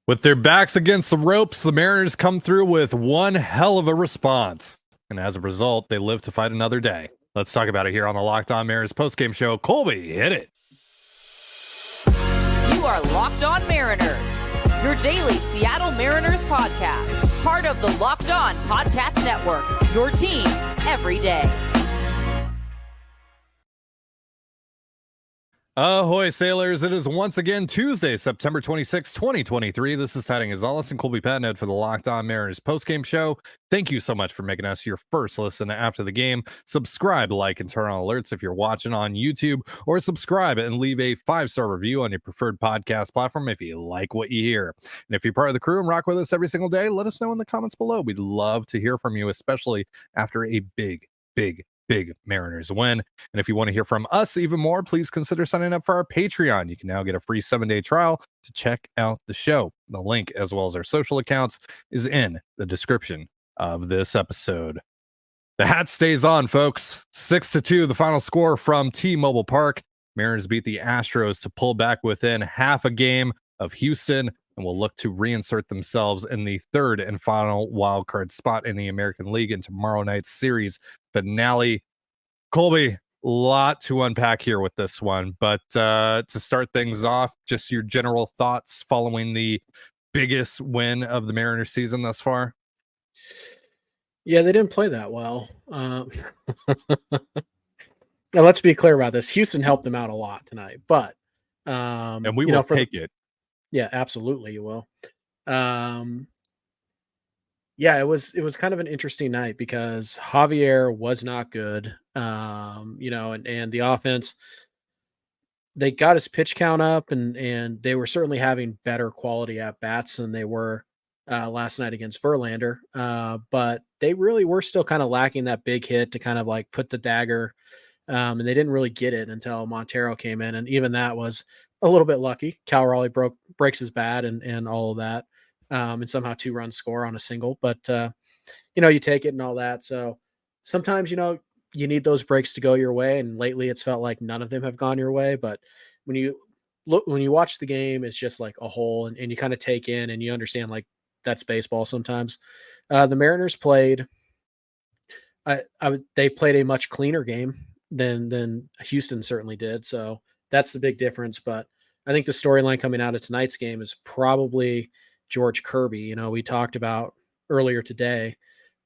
With their backs against the ropes, the Mariners come through with one hell of a response. And as a result, they live to fight another day. Let's talk about it here on the Locked On Mariners postgame show. Colby, hit it. You are Locked On Mariners, your daily Seattle Mariners podcast. Part of the Locked On Podcast Network, your team every day. Ahoy, sailors. It is once again Tuesday, September 26, 2023. This is Trident and Colby Patnett for the Locked On Mariners postgame show. Thank you so much for making us your first listen after the game. Subscribe, like, and turn on alerts if you're watching on YouTube, or subscribe and leave a 5-star review on your preferred podcast platform if you like what you hear. And if you're part of the crew and rock with us every single day, let us know in the comments below. We'd love to hear from you, especially after a big Mariners win. And if you want to hear from us even more, please consider signing up for our Patreon. You can now get a free 7-day trial to check out the show. The link, as well as our social accounts, is in the description of this episode. The hat stays on, folks. 6-2, the final score from T-Mobile Park. Mariners beat the Astros to pull back within half a game of Houston, and will look to reinsert themselves in the third and final wildcard spot in the American League in tomorrow night's series finale. Colby, a lot to unpack here with this one, but to start things off, just your general thoughts following the biggest win of the Mariners season thus far. Yeah, they didn't play that well. Now, let's be clear about this. Houston helped them out a lot tonight, but and we will take it. Yeah, absolutely, you will. Yeah, it was kind of an interesting night because Javier was not good. And the offense, they got his pitch count up, and they were certainly having better quality at bats than they were last night against Verlander. But they really were still kind of lacking that big hit to kind of like put the dagger. And they didn't really get it until Montero came in, and even that was a little bit lucky. Cal Raleigh breaks his bat and all of that, and somehow 2-run score on a single. But you take it and all that. So sometimes you need those breaks to go your way, and lately it's felt like none of them have gone your way. But when you watch the game, it's just like a whole, and you kind of take in and you understand like that's baseball sometimes. The Mariners played. They played a much cleaner game than Houston certainly did. So that's the big difference. But I think the storyline coming out of tonight's game is probably George Kirby. We talked about earlier today,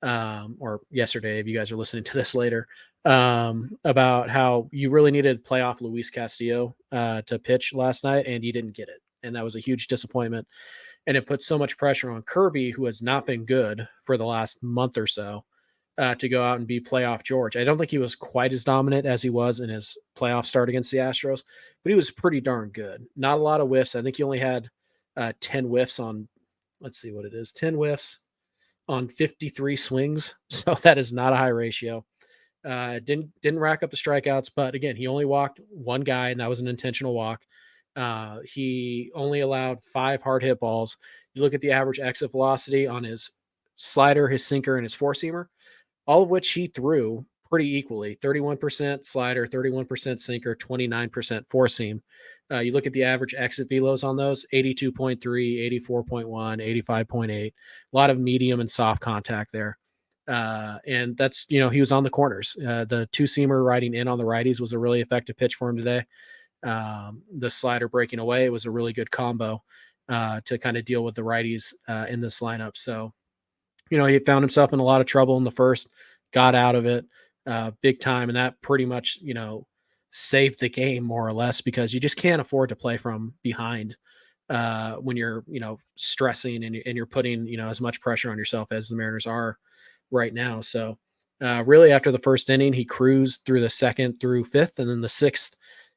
or yesterday, if you guys are listening to this later, about how you really needed playoff Luis Castillo to pitch last night, and you didn't get it. And that was a huge disappointment. And it put so much pressure on Kirby, who has not been good for the last month or so, to go out and be playoff George. I don't think he was quite as dominant as he was in his playoff start against the Astros, but he was pretty darn good. Not a lot of whiffs. I think he only had 10 whiffs on, let's see what it is, 10 whiffs on 53 swings. So that is not a high ratio. Didn't rack up the strikeouts, but again, he only walked one guy, and that was an intentional walk. He only allowed 5 hard hit balls. You look at the average exit velocity on his slider, his sinker, and his four-seamer, all of which he threw pretty equally. 31% slider, 31% sinker, 29% four seam. You look at the average exit velos on those, 82.3, 84.1, 85.8. A lot of medium and soft contact there. And that's, he was on the corners. The two-seamer riding in on the righties was a really effective pitch for him today. The slider breaking away was a really good combo to kind of deal with the righties in this lineup. So, he found himself in a lot of trouble in the first, got out of it big time. And that pretty much, saved the game more or less, because you just can't afford to play from behind when you're, stressing and you're putting, as much pressure on yourself as the Mariners are right now. So really after the first inning, he cruised through the second through fifth, and then the sixth,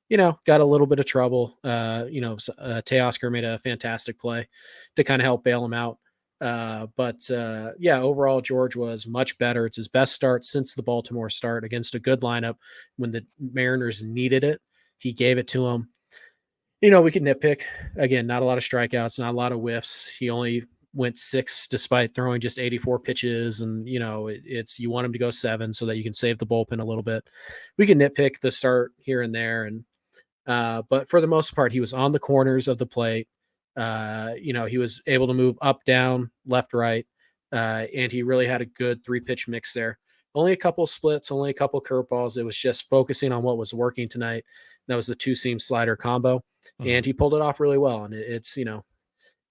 got a little bit of trouble. Teoscar made a fantastic play to kind of help bail him out. Overall, George was much better. It's his best start since the Baltimore start against a good lineup when the Mariners needed it. He gave it to them. We could nitpick. Again, not a lot of strikeouts, not a lot of whiffs. He only went 6 despite throwing just 84 pitches. And, it's you want him to go 7 so that you can save the bullpen a little bit. We can nitpick the start here and there. But for the most part, he was on the corners of the plate. He was able to move up, down, left, right, and he really had a good 3-pitch mix there. Only a couple splits, only a couple curveballs. It was just focusing on what was working tonight. That was the 2-seam slider combo, and he pulled it off really well. And it's,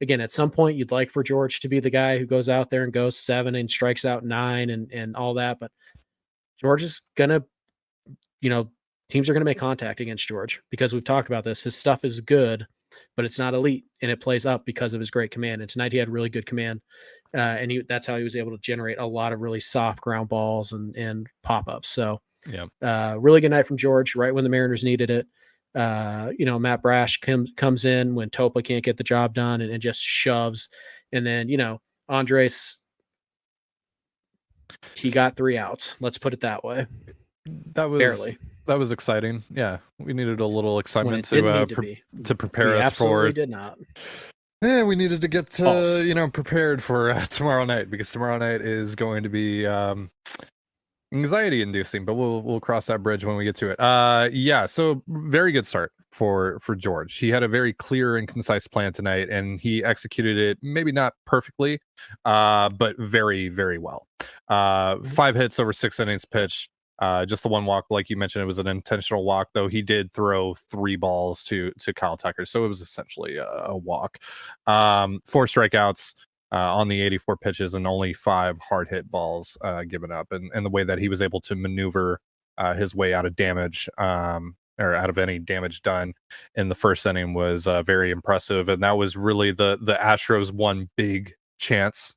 again, at some point you'd like for George to be the guy who goes out there and goes 7 and strikes out 9 and all that. But George is going to, teams are going to make contact against George because we've talked about this. His stuff is good, but it's not elite, and it plays up because of his great command. And tonight he had really good command, and that's how he was able to generate a lot of really soft ground balls and pop-ups. So really good night from George right when the Mariners needed it. Matt Brash comes in when Topa can't get the job done and just shoves. And then, Andres, he got 3 outs. Let's put it that way. That was exciting. Yeah. We needed a little excitement to prepare us for. Absolutely did not. Yeah, we needed to get prepared for tomorrow night, because tomorrow night is going to be anxiety inducing, but we'll cross that bridge when we get to it. So very good start for George. He had a very clear and concise plan tonight, and he executed it maybe not perfectly, but very, very well. 5 hits over 6 innings pitched. Just the 1 walk, like you mentioned, it was an intentional walk, though he did throw 3 balls to Kyle Tucker, so it was essentially a walk. 4 strikeouts on the 84 pitches, and only 5 hard hit balls given up. And the way that he was able to maneuver his way out of damage, or out of any damage done in the first inning, was very impressive. And that was really the Astros' one big chance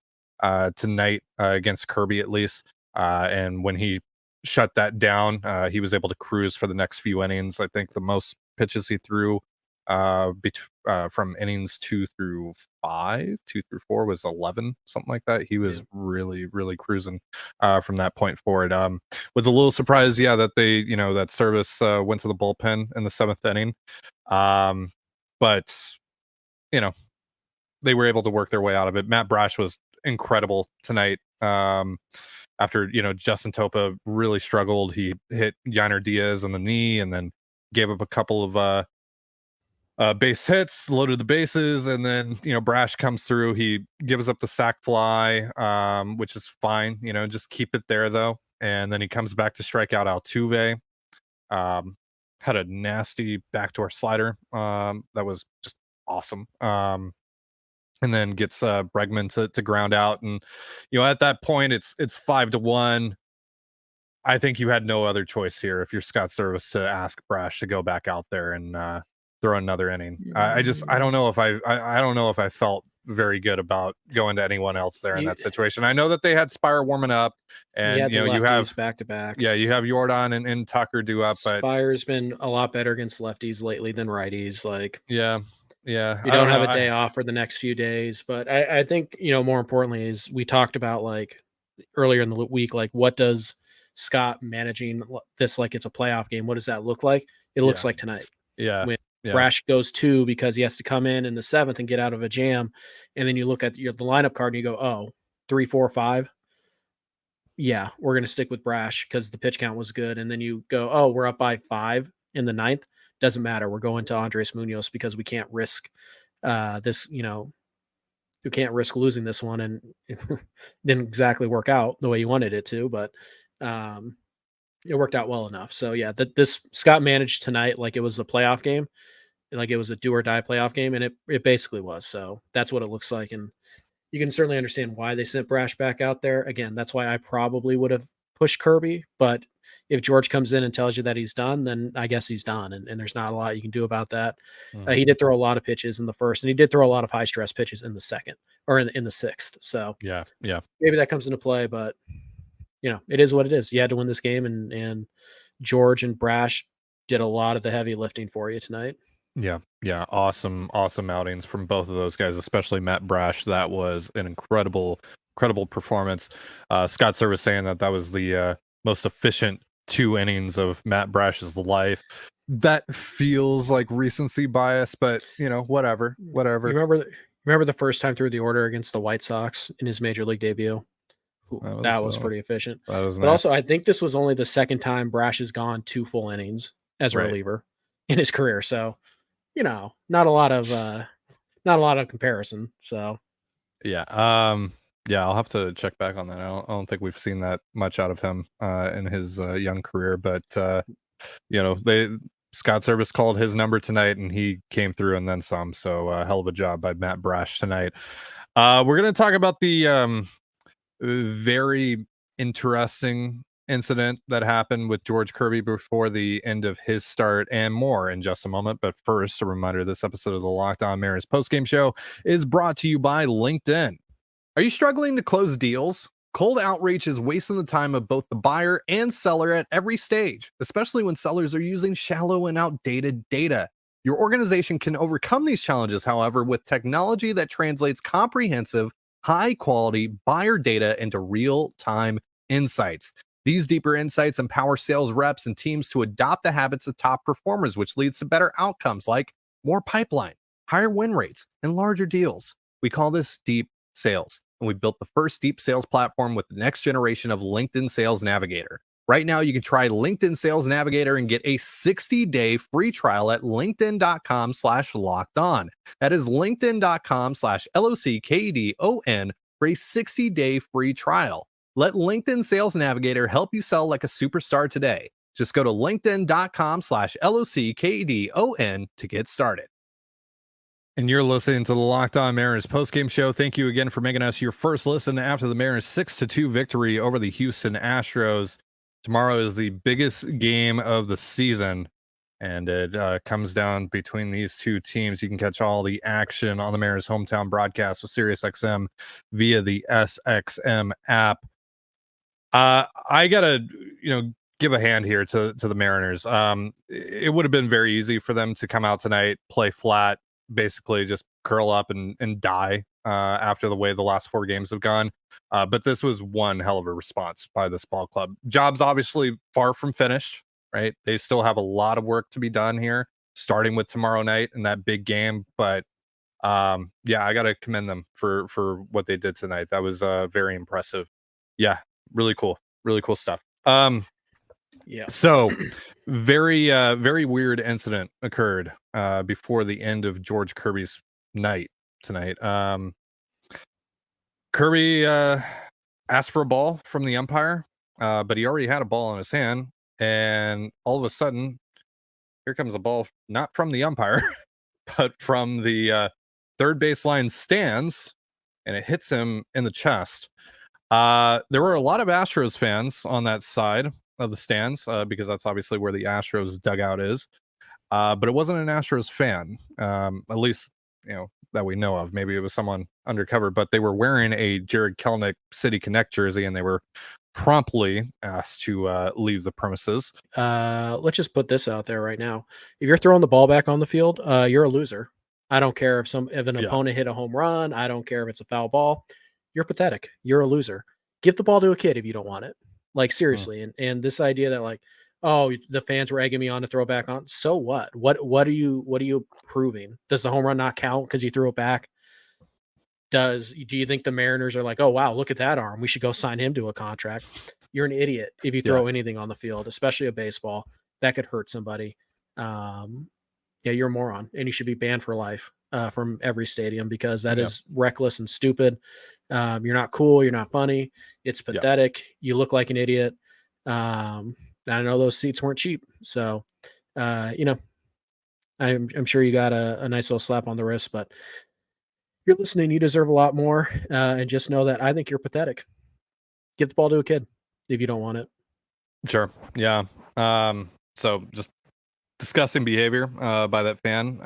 tonight against Kirby, at least. And when he shut that down, he was able to cruise for the next few innings. I think the most pitches he threw from innings 2 through 4 was 11, something like that. He was really, really cruising from that point forward. Was a little surprised, that they, that Service went to the bullpen in the 7th inning. But they were able to work their way out of it. Matt Brash was incredible tonight. After Justin Topa really struggled, he hit Yainer Diaz on the knee and then gave up a couple of base hits, loaded the bases, and then Brash comes through. He gives up the sac fly, which is fine. Just keep it there though. And then he comes back to strike out Altuve. Had a nasty backdoor slider that was just awesome. And then gets Bregman to ground out. And at that point it's 5-1. I think you had no other choice here if you're Scott Service to ask Brash to go back out there and throw another inning. I don't know if I felt very good about going to anyone else there in that situation. I know that they had Spire warming up, and you have back to back. Yeah, you have Jordan and Tucker do up, but Spire's been a lot better against lefties lately than righties. Yeah. You don't have a day off for the next few days. But I think, more importantly is we talked about earlier in the week, what does Scott managing this like it's a playoff game? What does that look like? It looks like tonight. Yeah. When Brash goes 2 because he has to come in the 7th and get out of a jam. And then you look at the lineup card and you go, 3, 4, 5. Yeah, we're going to stick with Brash because the pitch count was good. And then you go, we're up by 5 in the 9th. Doesn't matter. We're going to Andres Munoz because we can't risk this, we can't risk losing this one. And it didn't exactly work out the way you wanted it to, but it worked out well enough. So this Scott managed tonight like it was a playoff game, like it was a do or die playoff game, and it basically was. So that's what it looks like. And you can certainly understand why they sent Brash back out there. Again, that's why I probably would have pushed Kirby, but if George comes in and tells you that he's done, then I guess he's done. And there's not a lot you can do about that. He did throw a lot of pitches in the first, and he did throw a lot of high stress pitches in the second or in the 6th. So yeah, maybe that comes into play, but it is what it is. You had to win this game, and George and Brash did a lot of the heavy lifting for you tonight. Yeah. Awesome outings from both of those guys, especially Matt Brash. That was an incredible performance. Scott Service saying that was the most efficient 2 innings of Matt Brash's life. That feels like recency bias, but whatever. You remember the first time through the order against the White Sox in his major league debut? That was pretty efficient. That was but nice. Also, I think this was only the second time Brash has gone 2 full innings as a reliever in his career. So, not a lot of not a lot of comparison. So Yeah. Yeah, I'll have to check back on that. I don't think we've seen that much out of him in his young career, but Scott Service called his number tonight and he came through and then some. So hell of a job by Matt Brash tonight. We're going to talk about the very interesting incident that happened with George Kirby before the end of his start and more in just a moment. But first, a reminder, this episode of the Locked On Mariners postgame show is brought to you by LinkedIn. Are you struggling to close deals? Cold outreach is wasting the time of both the buyer and seller at every stage, especially when sellers are using shallow and outdated data. Your organization can overcome these challenges, however, with technology that translates comprehensive, high-quality buyer data into real-time insights. These deeper insights empower sales reps and teams to adopt the habits of top performers, which leads to better outcomes like more pipeline, higher win rates, and larger deals. We call this deep sales, and we built the first deep sales platform with the next generation of LinkedIn Sales Navigator. Right now, you can try LinkedIn Sales Navigator and get a 60-day free trial at linkedin.com/lockedon. That is linkedin.com/LOCKEDON for a 60-day free trial. Let LinkedIn Sales Navigator help you sell like a superstar today. Just go to linkedin.com/LOCKEDON to get started. And you're listening to the Locked On Mariners postgame show. Thank you again for making us your first listen after the Mariners 6-2 victory over the Houston Astros. Tomorrow is the biggest game of the season, and it comes down between these two teams. You can catch all the action on the Mariners hometown broadcast with SiriusXM via the SXM app. I gotta, give a hand here to the Mariners. It would have been very easy for them to come out tonight, play flat, basically just curl up and die after the way the last 4 games have gone. But this was one hell of a response by this ball club. Job's obviously far from finished, right? They still have a lot of work to be done here, starting with tomorrow night in that big game. But I got to commend them for what they did tonight. That was very impressive. Yeah, really cool stuff. yeah. So very weird incident occurred before the end of George Kirby's night tonight. Kirby asked for a ball from the umpire, but he already had a ball in his hand, and all of a sudden, here comes a ball not from the umpire, but from the third baseline stands, and it hits him in the chest. There were a lot of Astros fans on that side of the stands because that's obviously where the Astros dugout is. But it wasn't an Astros fan, at least, that we know of. Maybe it was someone undercover, but they were wearing a Jared Kelenic City Connect jersey, and they were promptly asked to leave the premises. Let's just put this out there right now. If you're throwing the ball back on the field, you're a loser. I don't care if an opponent hit a home run. I don't care if it's a foul ball. You're pathetic. You're a loser. Give the ball to a kid if you don't want it. Like, seriously. And this idea that, like, oh, the fans were egging me on to throw back on. So what? What are you proving? Does the home run not count because you threw it back? Do you think the Mariners are like, oh wow, look at that arm, we should go sign him to a contract? You're an idiot if you throw anything on the field, especially a baseball. That could hurt somebody. You're a moron, and you should be banned for life from every stadium because that is reckless and stupid. You're not cool. You're not funny. It's pathetic. You look like an idiot. I know those seats weren't cheap. So, I'm sure you got a nice little slap on the wrist, but if you're listening, you deserve a lot more. And just know that I think you're pathetic. Give the ball to a kid if you don't want it. Sure. Yeah. So just disgusting behavior by that fan.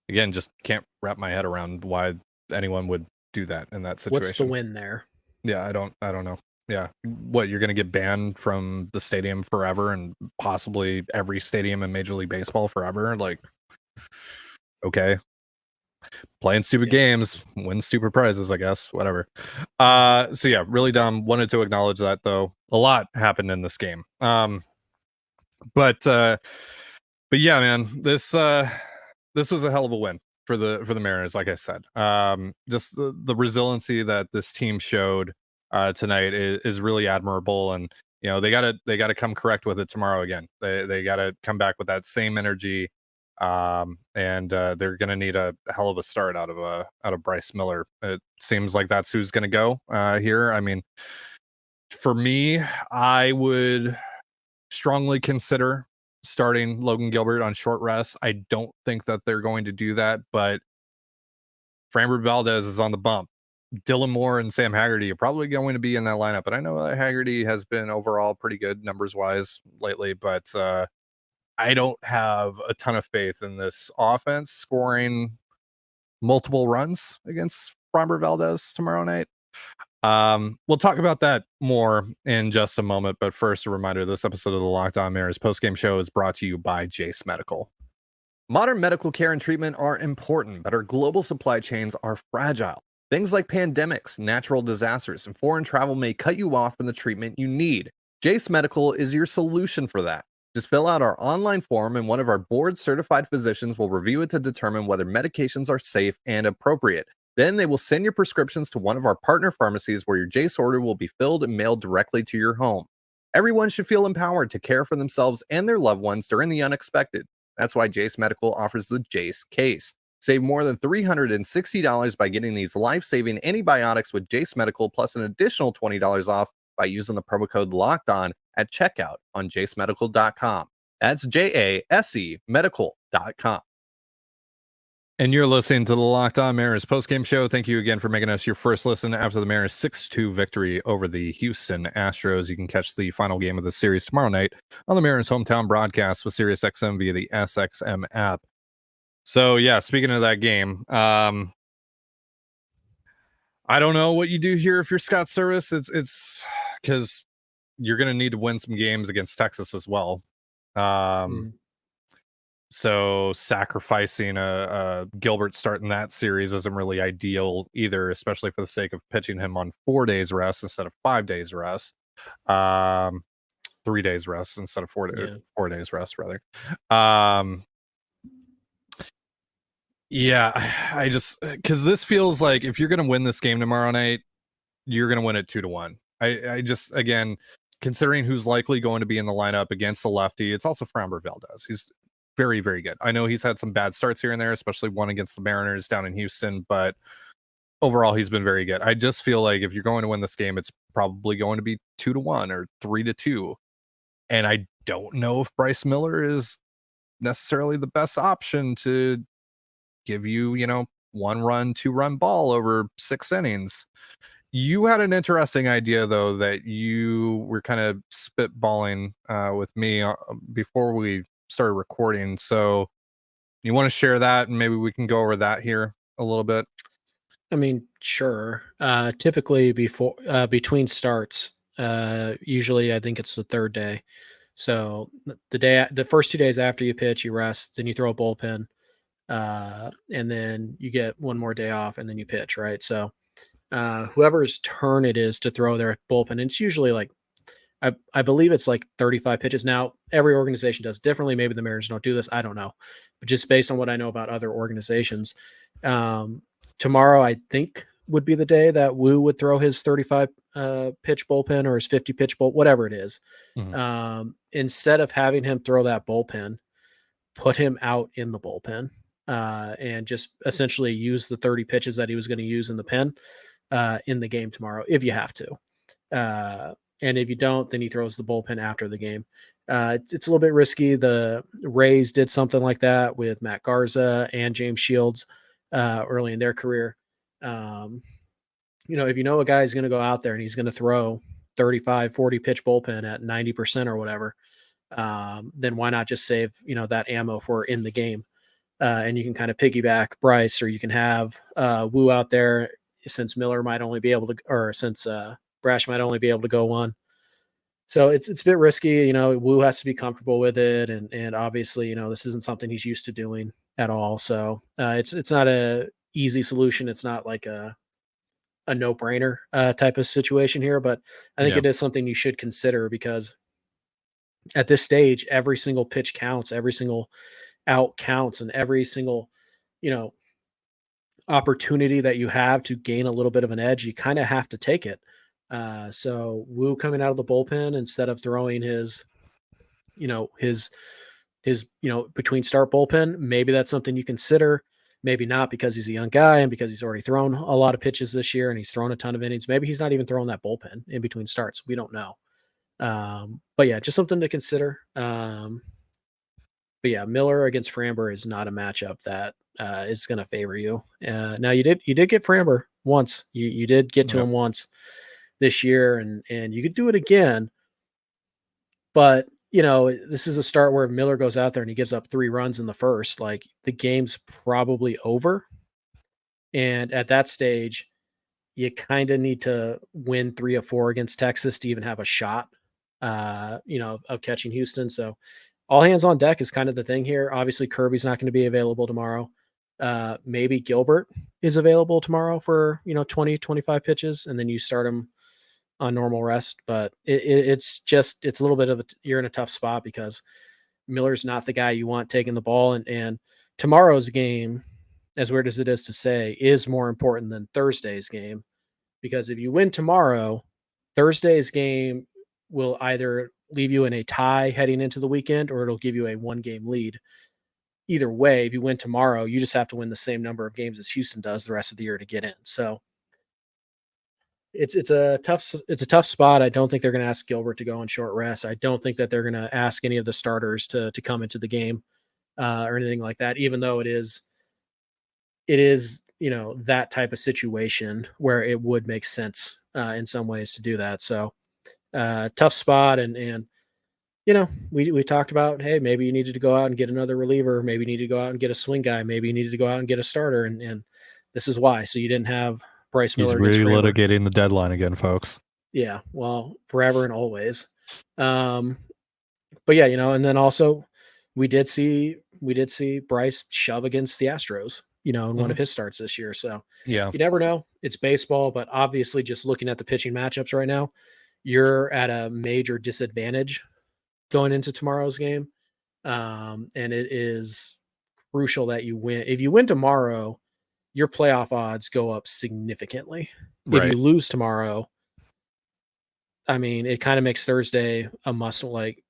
Again, just can't wrap my head around why anyone would do that in that situation. What's the win there? Yeah, I don't know. Yeah. What, you're going to get banned from the stadium forever and possibly every stadium in Major League Baseball forever? Like, okay. Playing stupid games, win stupid prizes, I guess. Whatever. So yeah, really dumb. Wanted to acknowledge that, though. A lot happened in this game. But yeah, man, this was a hell of a win for the Mariners, like I said. Just the resiliency that this team showed tonight is really admirable, and they gotta come correct with it tomorrow again. They gotta come back with that same energy And they're going to need a hell of a start out of Bryce Miller. It seems like that's who's going to go here. I mean, for me, I would strongly consider starting Logan Gilbert on short rest. I don't think that they're going to do that, but Framber Valdez is on the bump. Dylan Moore and Sam Haggerty are probably going to be in that lineup, but I know that Haggerty has been overall pretty good numbers wise lately, but I don't have a ton of faith in this offense scoring multiple runs against Framber Valdez tomorrow night. We'll talk about that more in just a moment, but first, a reminder: this episode of the Locked On Mariners postgame show is brought to you by Jace Medical. Modern medical care and treatment are important, but our global supply chains are fragile. Things like pandemics, natural disasters, and foreign travel may cut you off from the treatment you need. Jace Medical is your solution for that. Just fill out our online form and one of our board-certified physicians will review it to determine whether medications are safe and appropriate. Then they will send your prescriptions to one of our partner pharmacies where your Jace order will be filled and mailed directly to your home. Everyone should feel empowered to care for themselves and their loved ones during the unexpected. That's why Jace Medical offers the Jace case. Save more than $360 by getting these life-saving antibiotics with Jace Medical plus an additional $20 off by using the promo code LOCKEDON at checkout on jacemedical.com. That's JASE medical.com. And you're listening to the Locked On Mariners postgame show. Thank you again for making us your first listen after the Mariners 6-2 victory over the Houston Astros. You can catch the final game of the series tomorrow night on the Mariners hometown broadcast with SiriusXM via the SXM app. So, yeah, speaking of that game, I don't know what you do here if you're Scott Service. It's because you're going to need to win some games against Texas as well. So sacrificing a Gilbert start in that series isn't really ideal either, especially for the sake of pitching him on 4 days rest instead of 5 days rest. 3 days rest instead of 4 days rest rather. Yeah, I just because this feels like if you're going to win this game tomorrow night, you're going to win it 2-1. I just, again, considering who's likely going to be in the lineup against the lefty, it's also Framber Valdez. He's very, very good. I know he's had some bad starts here and there, especially one against the Mariners down in Houston, but overall he's been very good. I just feel like if you're going to win this game, it's probably going to be 2-1 or 3-2. And I don't know if Bryce Miller is necessarily the best option to give you, 1-run, 2-run ball over 6 innings. You had an interesting idea, though, that you were kind of spitballing with me before we started recording. So you want to share that and maybe we can go over that here a little bit? I mean, sure. Typically between starts, usually I think it's the third day. So the first 2 days after you pitch, you rest, then you throw a bullpen, and then you get one more day off and then you pitch, right? So whoever's turn it is to throw their bullpen, it's usually like, I believe it's like 35 pitches. Now, every organization does differently. Maybe the Mariners don't do this. I don't know. But just based on what I know about other organizations, tomorrow I think would be the day that Wu would throw his 35 pitch bullpen or his 50 pitch whatever it is. Mm-hmm. Instead of having him throw that bullpen, put him out in the bullpen and just essentially use the 30 pitches that he was going to use in the pen in the game tomorrow, if you have to. And if you don't, then he throws the bullpen after the game. It's a little bit risky. The Rays did something like that with Matt Garza and James Shields early in their career. If you know a guy's going to go out there and he's going to throw 35, 40 pitch bullpen at 90% or whatever, then why not just save, that ammo for in the game? And you can kind of piggyback Bryce, or you can have Wu out there since Miller might only be able to, or since Brash might only be able to go one. So it's a bit risky. Wu has to be comfortable with it. And obviously, this isn't something he's used to doing at all. So it's not a easy solution. It's not like a no-brainer type of situation here, but I think it is something you should consider, because at this stage, every single pitch counts, every single out counts, and every single, opportunity that you have to gain a little bit of an edge, you kind of have to take it. So Wu coming out of the bullpen instead of throwing his his, between start bullpen, maybe that's something you consider. Maybe not, because he's a young guy and because he's already thrown a lot of pitches this year and he's thrown a ton of innings. Maybe he's not even throwing that bullpen in between starts. We don't know. But yeah, just something to consider. But yeah, Miller against Framber is not a matchup that is going to favor you. Now you did get Framber once. You did get to him once this year, and you could do it again. But this is a start where Miller goes out there and he gives up 3 runs in the first. Like, the game's probably over. And at that stage, you kind of need to win 3 of 4 against Texas to even have a shot, of catching Houston. So all hands on deck is kind of the thing here. Obviously, Kirby's not going to be available tomorrow. Maybe Gilbert is available tomorrow for, 20, 25 pitches, and then you start him on normal rest. But it's a little bit of you're in a tough spot because Miller's not the guy you want taking the ball. And tomorrow's game, as weird as it is to say, is more important than Thursday's game, because if you win tomorrow, Thursday's game will either leave you in a tie heading into the weekend, or it'll give you a 1-game lead. Either way, if you win tomorrow, you just have to win the same number of games as Houston does the rest of the year to get in. So it's a tough spot. I don't think they're going to ask Gilbert to go on short rest. I don't think that they're going to ask any of the starters to come into the game or anything like that, even though it is that type of situation where it would make sense in some ways to do that. So tough spot. And we talked about, hey, maybe you needed to go out and get another reliever. Maybe you needed to go out and get a swing guy. Maybe you needed to go out and get a starter. And this is why. So you didn't have Bryce Miller. He's really litigating the deadline again, folks. Yeah, well, forever and always. But yeah, and then also we did see Bryce shove against the Astros, in one of his starts this year. So yeah, you never know. It's baseball, but obviously, just looking at the pitching matchups right now, you're at a major disadvantage going into tomorrow's game. And it is crucial that you win. If you win tomorrow, your playoff odds go up significantly. Right. If you lose tomorrow, I mean, it kind of makes Thursday a must. Like,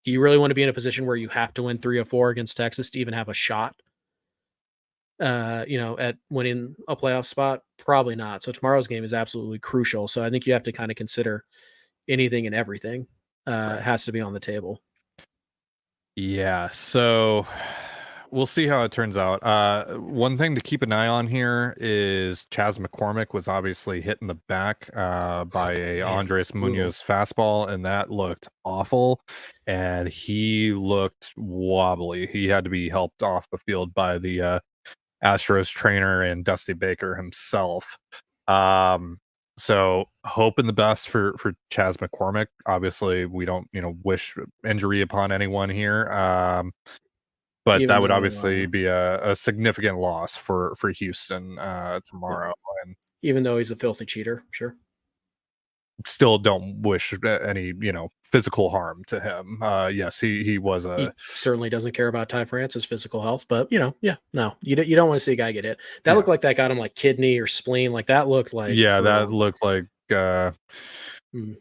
do you really want to be in a position where you have to win 3 or 4 against Texas to even have a shot, at winning a playoff spot? Probably not. So tomorrow's game is absolutely crucial. So I think you have to kind of consider anything and everything has to be on the table. Yeah. So we'll see how it turns out. One thing to keep an eye on here is Chas McCormick was obviously hit in the back by a Andres Munoz fastball, and that looked awful. And he looked wobbly. He had to be helped off the field by the Astros trainer and Dusty Baker himself. So hoping the best for Chas McCormick. Obviously, we don't wish injury upon anyone here. But even that would obviously be a significant loss for Houston tomorrow. And even though he's a filthy cheater, sure. Still don't wish any, physical harm to him. Yes, he was he certainly doesn't care about Ty France's physical health, but no, you don't want to see a guy get hit. That looked like that got him like kidney or spleen. Like that looked like, that looked like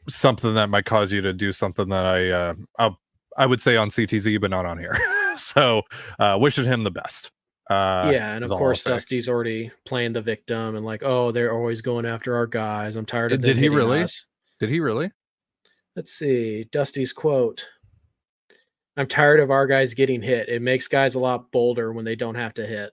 something that might cause you to do something that I would say on CTZ, but not on here. So wishing him the best. And of course Dusty's already playing the victim and like, oh, they're always going after our guys. I'm tired of them. Did he really? Did he really? Let's see. Dusty's quote. I'm tired of our guys getting hit. It makes guys a lot bolder when they don't have to hit.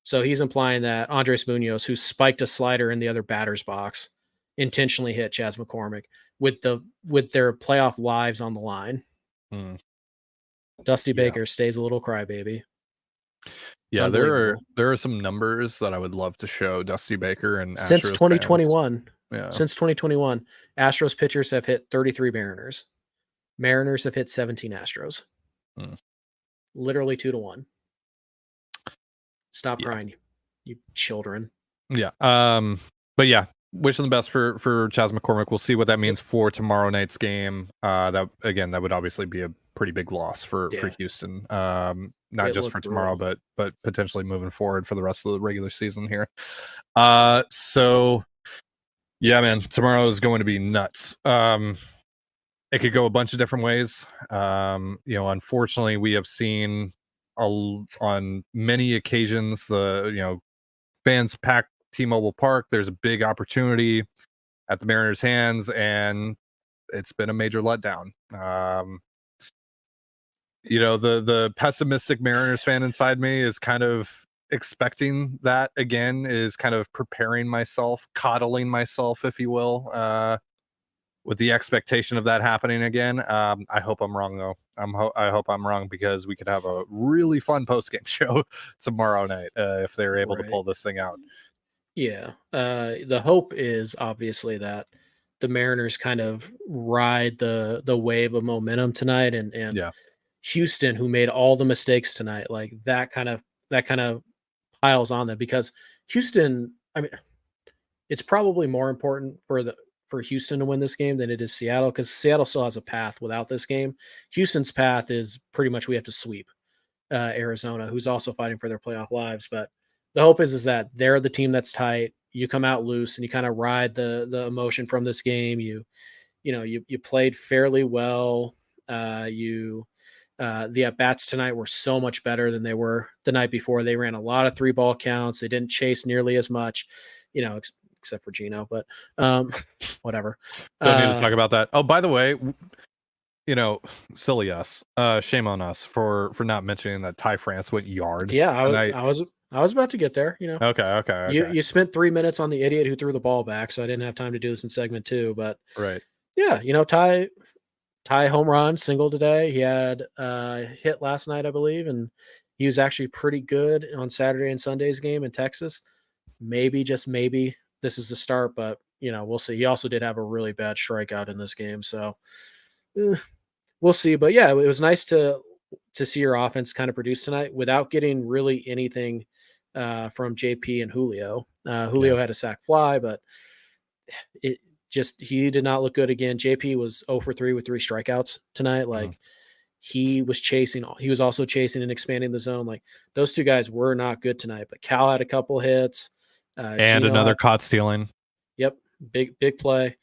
So he's implying that Andres Munoz, who spiked a slider in the other batter's box, intentionally hit Chas McCormick with their playoff lives on the line. Dusty Baker stays a little crybaby. Yeah, there are some numbers that I would love to show Dusty Baker and since Astros 2021. fans. Yeah. Since 2021, Astros pitchers have hit 33 Mariners. Mariners have hit 17 Astros. Literally 2-1. Stop crying, you children. Yeah. But yeah, wishing the best for Chas McCormick. We'll see what that means for tomorrow night's game. That would obviously be a pretty big loss for Houston. Not just for tomorrow, but potentially moving forward for the rest of the regular season here. So yeah, man, tomorrow is going to be nuts. it could go a bunch of different ways. Unfortunately, we have seen on many occasions fans pack T-Mobile Park. There's a big opportunity at the Mariners' hands, and it's been a major letdown. The pessimistic Mariners fan inside me is kind of expecting that again, is kind of preparing myself, coddling myself, if you will, with the expectation of that happening again. I hope I'm wrong, though. I hope I'm wrong, because we could have a really fun post-game show tomorrow night if they're able to pull this thing out. Yeah. The hope is obviously that the Mariners kind of ride the wave of momentum tonight, and Yeah. Houston, who made all the mistakes tonight, like that kind of piles on them, because Houston, I mean, it's probably more important for Houston to win this game than it is Seattle, because Seattle still has a path without this game. Houston's path is pretty much we have to sweep Arizona, who's also fighting for their playoff lives. But the hope is that they're the team that's tight. You come out loose and you kind of ride the emotion from this game. You played fairly well. The at-bats tonight were so much better than they were the night before. They ran a lot of 3-ball counts. They didn't chase nearly as much, except for Gino, but whatever. Don't need to talk about that. Oh, by the way, silly us. Shame on us for not mentioning that Ty France went yard. Yeah, I was about to get there. Okay. You spent 3 minutes on the idiot who threw the ball back, so I didn't have time to do this in segment 2. But right, yeah, Ty home run single today. He had hit last night, I believe, and he was actually pretty good on Saturday and Sunday's game in Texas. Maybe, just maybe, this is the start, but we'll see. He also did have a really bad strikeout in this game, so we'll see. But yeah, it was nice to see your offense kind of produce tonight without getting really anything from JP and Julio. Julio had a sac fly, but he did not look good again. JP was 0 for 3 with 3 strikeouts tonight. Like he was also chasing and expanding the zone. Like those two guys were not good tonight, but Cal had a couple hits. And Gino another caught stealing. Yep. Big play.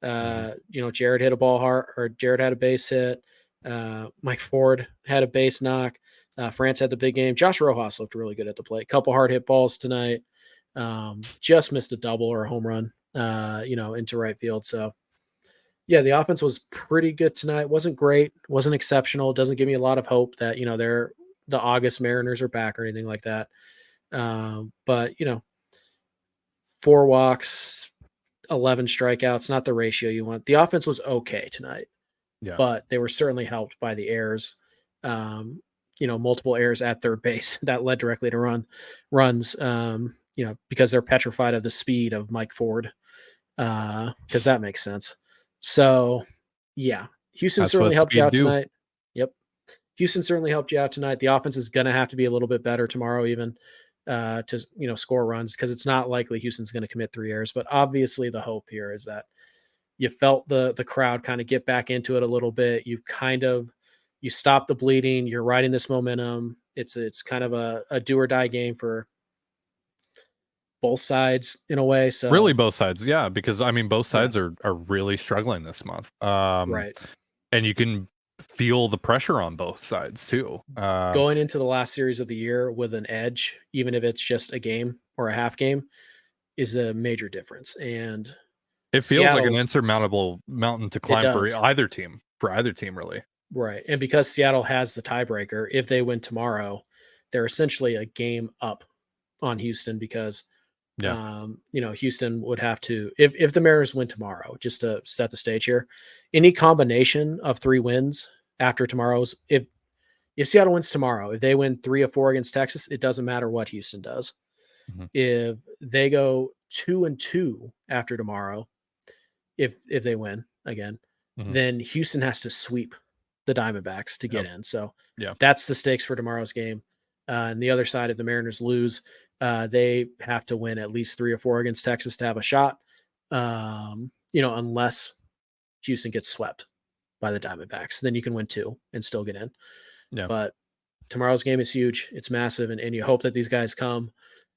Jared hit a ball hard, or Jared had a base hit. Mike Ford had a base knock. France had the big game. Josh Rojas looked really good at the plate. Couple hard hit balls tonight. Just missed a double or a home run, into right field. So yeah, the offense was pretty good tonight. Wasn't great, wasn't exceptional. Doesn't give me a lot of hope that, they're the August Mariners are back or anything like that. But 4 walks, 11 strikeouts, not the ratio you want. The offense was okay tonight, but they were certainly helped by the errors. Multiple errors at third base that led directly to runs, because they're petrified of the speed of Mike Ford, because that makes sense. So, yeah, Houston certainly helped you out tonight. Yep. Houston certainly helped you out tonight. The offense is going to have to be a little bit better tomorrow even to, score runs, because it's not likely Houston's going to commit 3 errors. But obviously the hope here is that you felt the crowd kind of get back into it a little bit. You stop the bleeding. You're riding this momentum. It's kind of a do or die game for both sides in a way. So really both sides. Yeah. Because both sides are really struggling this month. Right. And you can feel the pressure on both sides too. Going into the last series of the year with an edge, even if it's just a game or a half game, is a major difference. And it feels like an insurmountable mountain to climb for either team, really. Right. And because Seattle has the tiebreaker, if they win tomorrow, they're essentially a game up on Houston, because Houston would have to, if the Mariners win tomorrow, just to set the stage here, any combination of 3 wins after tomorrow's, if Seattle wins tomorrow, if they win 3 of 4 against Texas, it doesn't matter what Houston does. If they go 2-2 after tomorrow, if they win again, then Houston has to sweep the Diamondbacks to get in. So that's the stakes for tomorrow's game. And the other side, if the Mariners lose, they have to win at least 3 or 4 against Texas to have a shot. Unless Houston gets swept by the Diamondbacks, then you can win 2 and still get in. But tomorrow's game is huge. It's massive. And you hope that these guys come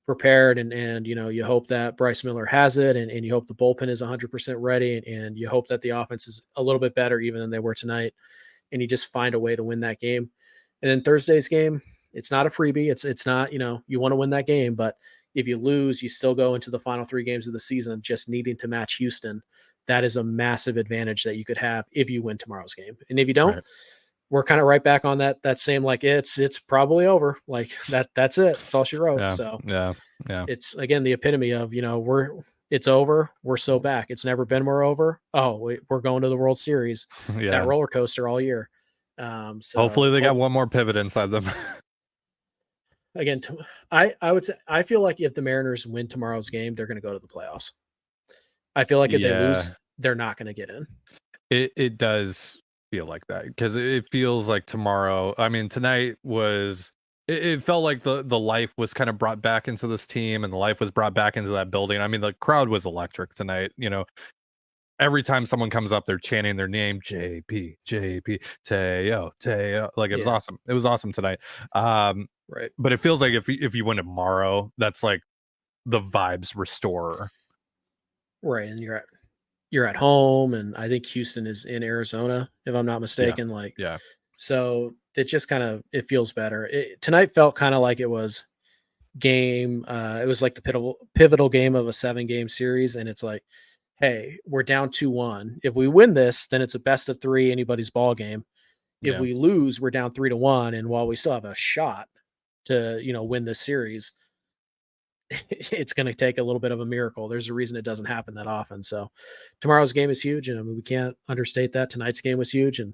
prepared, and you hope that Bryce Miller has it, and you hope the bullpen is 100% ready, and you hope that the offense is a little bit better even than they were tonight, and you just find a way to win that game. And then Thursday's game, it's not a freebie. It's not, you want to win that game, but if you lose, you still go into the final 3 games of the season just needing to match Houston. That is a massive advantage that you could have if you win tomorrow's game. And if you don't, we're kind of right back on that same, like, it's probably over. Like that's it. That's all she wrote. Yeah, so yeah. It's again the epitome of, it's over. We're so back. It's never been more over. Oh, we're going to the World Series. Yeah. That roller coaster all year. So hopefully they got one more pivot inside them. Again, I would say, I feel like if the Mariners win tomorrow's game, they're going to go to the playoffs. I feel like if they lose, they're not going to get in. It does feel like that, because it feels like tomorrow. I mean, tonight was. It felt like the life was kind of brought back into this team, and the life was brought back into that building. I mean, the crowd was electric tonight. Every time someone comes up, they're chanting their name, JP, Teo. Like, it was awesome. It was awesome tonight. Right. But it feels like if you win tomorrow, that's like the vibes restore. Right. And you're at home, and I think Houston is in Arizona, if I'm not mistaken. So it just it feels better. Tonight felt kind of like it was it was like the pivotal game of a 7-game series. And it's like, hey, we're down 2-1. If we win this, then it's a best of 3, anybody's ball game. If we lose, we're down 3-1. And while we still have a shot to, win this series, it's going to take a little bit of a miracle. There's a reason it doesn't happen that often. So tomorrow's game is huge. And I mean, we can't understate that. Tonight's game was huge. And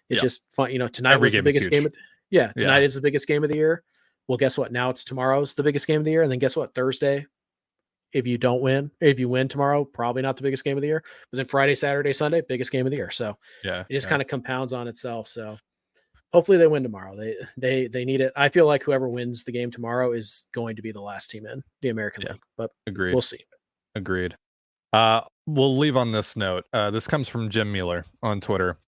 it's just fun. Tonight was the biggest game. Tonight is the biggest game of the year. Well, guess what? Now it's tomorrow's the biggest game of the year. And then guess what? Thursday, if you win tomorrow, probably not the biggest game of the year. But then Friday, Saturday, Sunday, biggest game of the year. So it just kind of compounds on itself. So hopefully they win tomorrow. They need it. I feel like whoever wins the game tomorrow is going to be the last team in the American League. But agreed. We'll see. Agreed. We'll leave on this note. This comes from Jim Mueller on Twitter.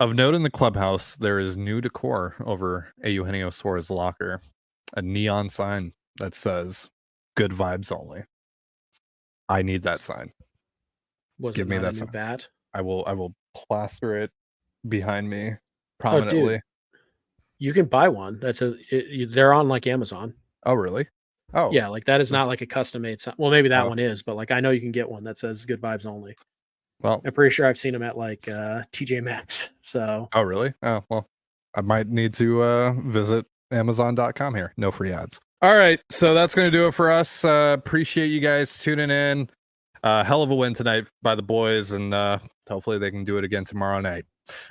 Of note in the clubhouse, there is new decor over Eugenio Suarez's locker. A neon sign that says "Good vibes only." I need that sign. Give me that sign. Bat? I will plaster it behind me prominently. Dude, you can buy one. They're on like Amazon. Oh, really? Oh, yeah. Like that is not like a custom made sign. Well, maybe that one is, but like I know you can get one that says "Good vibes only." Well, I'm pretty sure I've seen them at like TJ Maxx. So. Oh, really? Oh, well, I might need to visit Amazon.com here. No free ads. All right, so that's going to do it for us. Appreciate you guys tuning in. Hell of a win tonight by the boys, and hopefully they can do it again tomorrow night.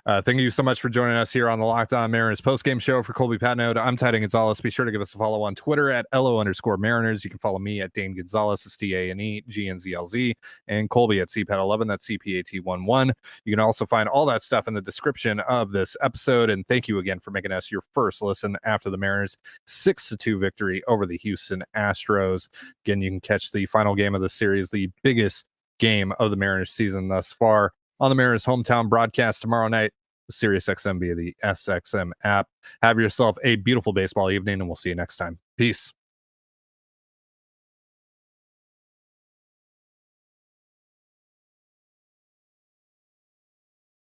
Thank you so much for joining us here on the Locked On Mariners postgame show. For Colby Patnode, I'm Trident Gonzalez. Be sure to give us a follow on Twitter at LO_Mariners. You can follow me at Dane Gonzalez, it's DANEGNZLZ, and Colby at CPAT11, that's CPAT11. You can also find all that stuff in the description of this episode. And thank you again for making us your first listen after the Mariners 6-2 victory over the Houston Astros. Again, you can catch the final game of the series, the biggest game of the Mariners season thus far, on the Mariners hometown broadcast tomorrow night, SiriusXM via the SXM app. Have yourself a beautiful baseball evening, and we'll see you next time. Peace.